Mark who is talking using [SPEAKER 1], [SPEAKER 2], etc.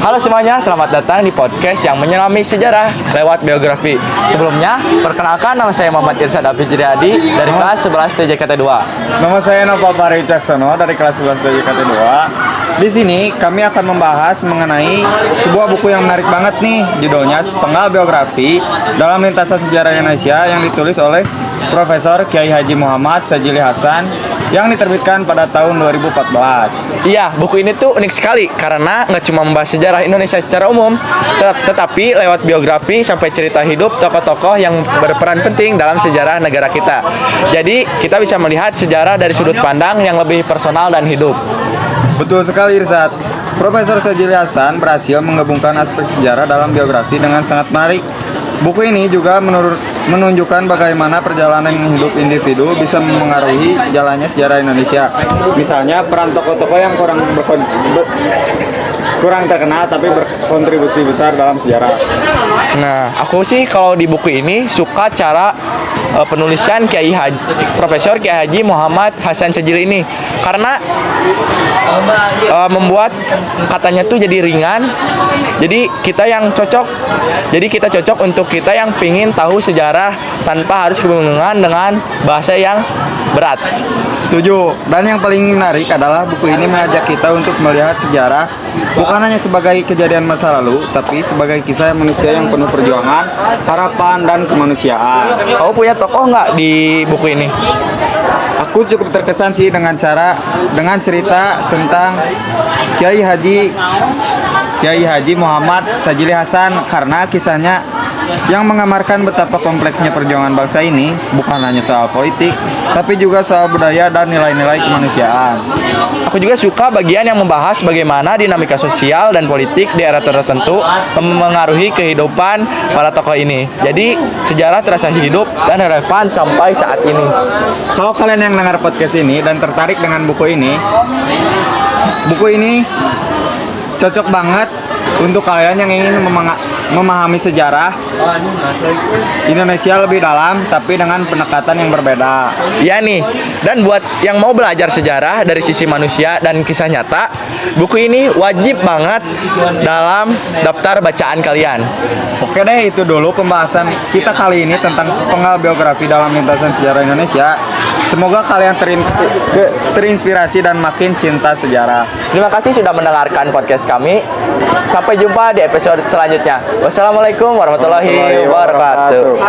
[SPEAKER 1] Halo semuanya, selamat datang di podcast yang menyelami sejarah lewat biografi. Sebelumnya, perkenalkan nama saya Muhammad Irsad Hafiz Jiryadi dari kelas 11 TJKT 2.
[SPEAKER 2] Nama saya Nova Pari Caksono dari kelas 11 TJKT 2. Di sini kami akan membahas mengenai sebuah buku yang menarik banget nih, judulnya Sepenggal Biografi dalam Lintasan Sejarah Indonesia yang ditulis oleh Profesor Kiai Haji Muhammad Sajili Hasan yang diterbitkan pada tahun 2014.
[SPEAKER 1] Iya, buku ini tuh unik sekali karena nggak cuma membahas sejarah Indonesia secara umum, tetapi lewat biografi sampai cerita hidup tokoh-tokoh yang berperan penting dalam sejarah negara kita. Jadi, kita bisa melihat sejarah dari sudut pandang yang lebih personal dan hidup.
[SPEAKER 2] Betul sekali Irsad. Profesor Sajili Hasan berhasil menggabungkan aspek sejarah dalam biografi dengan sangat menarik. Buku ini juga menunjukkan bagaimana perjalanan hidup individu bisa memengaruhi jalannya sejarah Indonesia. Misalnya peran tokoh-tokoh yang kurang terkenal tapi berkontribusi besar dalam sejarah.
[SPEAKER 1] Nah, aku sih kalau di buku ini suka cara penulisan Profesor Kiai Haji Muhammad Hasan Sajili ini karena membuat katanya tuh jadi ringan. Jadi kita cocok untuk kita yang pingin tahu sejarah tanpa harus kebingungan dengan bahasa yang berat.
[SPEAKER 2] Setuju. Dan yang paling menarik adalah buku ini mengajak kita untuk melihat sejarah bukan hanya sebagai kejadian masa lalu, tapi sebagai kisah manusia yang penuh perjuangan, harapan, dan kemanusiaan.
[SPEAKER 1] Kamu punya tokoh nggak di buku ini?
[SPEAKER 2] Aku cukup terkesan sih dengan cerita tentang Kiai Haji Muhammad Sajili Hasan karena kisahnya yang menggambarkan betapa kompleksnya perjuangan bangsa ini bukan hanya soal politik, tapi juga soal budaya dan nilai-nilai kemanusiaan.
[SPEAKER 1] Aku juga suka bagian yang membahas bagaimana dinamika sosial dan politik di era tertentu memengaruhi kehidupan para tokoh ini. Jadi, sejarah terasa hidup dan relevan sampai saat ini.
[SPEAKER 2] Kalau kalian yang dengar podcast ini dan tertarik dengan buku ini cocok banget untuk kalian yang ingin memahami sejarah Indonesia lebih dalam tapi dengan pendekatan yang berbeda.
[SPEAKER 1] Ya nih, dan buat yang mau belajar sejarah dari sisi manusia dan kisah nyata, buku ini wajib banget dalam daftar bacaan kalian.
[SPEAKER 2] Oke deh, itu dulu pembahasan kita kali ini tentang sepenggal biografi dalam lintasan sejarah Indonesia. Semoga kalian terinspirasi dan makin cinta sejarah.
[SPEAKER 1] Terima kasih sudah mendengarkan podcast kami. Sampai jumpa di episode selanjutnya. Wassalamualaikum warahmatullahi wabarakatuh.